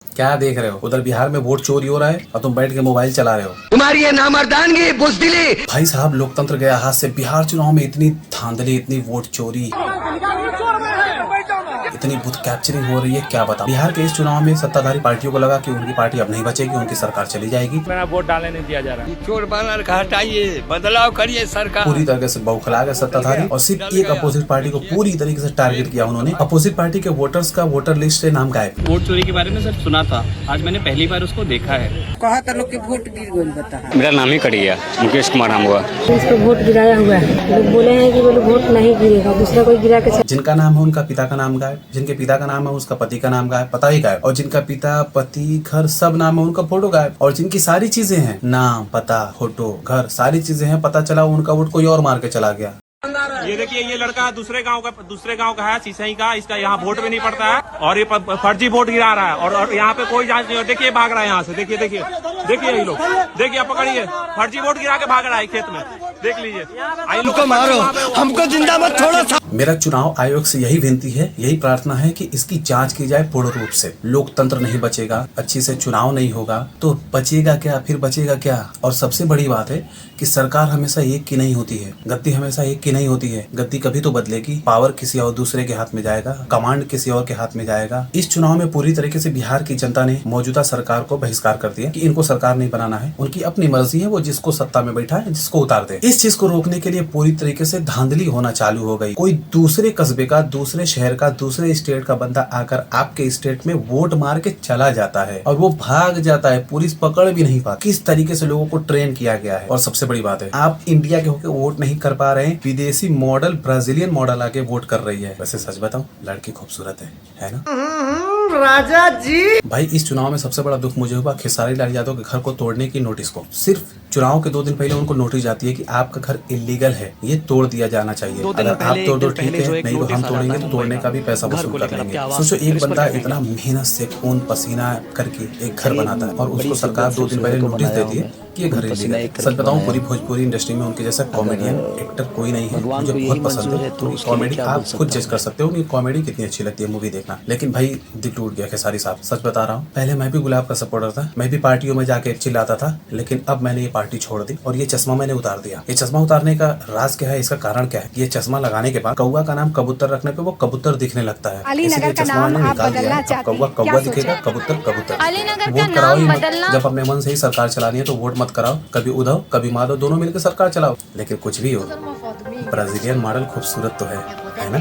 क्या देख रहे हो? उधर बिहार में वोट चोरी हो रहा है और तुम बैठ के मोबाइल चला रहे हो। तुम्हारी ये नामर्दानगी बुज़दिली। भाई साहब, लोकतंत्र गया हाथ से। बिहार चुनाव में इतनी धांधली, इतनी वोट चोरी, इतनी बूथ कैप्चरिंग हो रही है, क्या बता। बिहार के इस चुनाव में सत्ताधारी पार्टियों को लगा कि उनकी पार्टी अब नहीं बचेगी, उनकी सरकार चली जाएगी। मेरा वोट डालने नहीं दिया जा रहा। चोर बैनर का हटाइए, बदलाव करिए सरकार। पूरी तरह से बौखला गए सत्ताधारी और सिर्फ एक अपोजिट पार्टी को पूरी तरीके से टारगेट किया उन्होंने। अपोजिट पार्टी के वोटर्स का वोटर लिस्ट से नाम गायब। वोट चोरी के बारे में सर सुना था, आज मैंने पहली बार उसको देखा है। कहा था लोग के वोट गिर गई बता। मेरा नाम ही कटिया, मुकेश कुमार नाम हुआ। इसको वोट गिराया हुआ है, लोग बोले हैं कि बोले वोट नहीं गिरेगा, दूसरा कोई गिरा के। जिनका नाम है उनका पिता का नाम गायब, जिनके पिता का नाम है उसका पति का नाम गायब, पता ही गायब। और जिनका पिता, पति, घर सब नाम है उनका फोटो गायब। और जिनकी सारी चीजें हैं, नाम, पता, फोटो, घर, सारी चीजें हैं, पता चला उनका वोट कोई और मार के चला गया। ये देखिए, ये लड़का दूसरे गांव का है, सिसई का। इसका यहाँ वोट भी नहीं पड़ता है और ये फर्जी वोट गिरा रहा है और यहाँ पे कोई जांच नहीं हो। देखिए भाग रहा है यहाँ से, देखिए देखिए देखिए, ये लोग देखिए, पकड़िए, फर्जी वोट गिरा के भाग रहा है खेत में, देख लीजिए। हमको मारो, हमको जिंदा मत छोड़ो। मेरा चुनाव आयोग से यही विनती है, यही प्रार्थना है कि इसकी जांच की जाए पूर्ण रूप से। लोकतंत्र नहीं बचेगा, अच्छी से चुनाव नहीं होगा तो बचेगा क्या, फिर बचेगा क्या। और सबसे बड़ी बात है कि सरकार हमेशा एक की नहीं होती है, गद्दी हमेशा एक की नहीं होती है। गद्दी कभी तो बदलेगी, पावर किसी और दूसरे के हाथ में जाएगा, कमांड किसी और के हाथ में जाएगा। इस चुनाव में पूरी तरीके से बिहार की जनता ने मौजूदा सरकार को बहिष्कार कर दिया कि इनको सरकार नहीं बनाना है, उनकी अपनी मर्जी है, वो जिसको सत्ता में बैठा है जिसको उतार दे। इस चीज को रोकने के लिए पूरी तरीके से धांधली होना चालू हो गई। कोई दूसरे कस्बे का, दूसरे शहर का, दूसरे स्टेट का बंदा आकर आपके स्टेट में वोट मार के चला जाता है और वो भाग जाता है, पुलिस पकड़ भी नहीं पाती। किस तरीके से लोगों को ट्रेन किया गया है। और सबसे बड़ी बात है, आप इंडिया के होकर वोट नहीं कर पा रहे हैं, विदेशी मॉडल, ब्राजीलियन मॉडल आके वोट कर रही है। वैसे सच बताऊं, लड़की खूबसूरत है ना राजा जी। भाई, इस चुनाव में सबसे बड़ा दुख मुझे हुआ खेसारी लाल यादव के घर को तोड़ने की नोटिस को। सिर्फ चुनाव के 2 दिन पहले उनको नोटिस जाती है कि आपका घर इलीगल है, ये तोड़ दिया जाना चाहिए। अगर आप तोड़ दो ठीक है, नहीं तो हम तोड़ेंगे, तो तोड़ने का भी पैसा वसूल कर लेंगे। सोचो, एक बंदा इतना मेहनत से खून पसीना करके एक घर बनाता है और उसको सरकार 2 दिन पहले नोटिस देती है कि ये घर इलीगल है। सच बताऊं, पूरी भोजपुरी इंडस्ट्री में उनके जैसा कॉमेडियन एक्टर कोई नहीं है। मुझे बहुत पसंद है तो कॉमेडी, आप खुद जज कर सकते हो कि कॉमेडी कितनी अच्छी लगती है, मूवी देखना। लेकिन भाई दिल टूट गया खेसारी साहब, सच बता रहा हूँ। पहले मैं भी गुलाब का सपोर्टर था, मैं भी पार्टियों में जाके चिल्लाता था, लेकिन अब मैंने ये पार्टी छोड़ दी और ये चश्मा मैंने उतार दिया। ये चश्मा उतारने का राज क्या है, इसका कारण क्या है? ये चश्मा लगाने के बाद कौवा का नाम कबूतर रखने पे वो कबूतर दिखने लगता है। अलीनगर का नाम आप बदलना चाहते हैं? कौवा दिखेगा, कबूतर कबूतर। अलीनगर का वोट कराओ ही नाम मत। बदलना। जब अपने मन से ही सरकार चलानी है तो वोट मत कराओ। कभी उद्धव कभी माधव, दोनों मिलकर सरकार चलाओ। लेकिन कुछ भी हो, ब्राजीलियन मॉडल खूबसूरत तो है ना।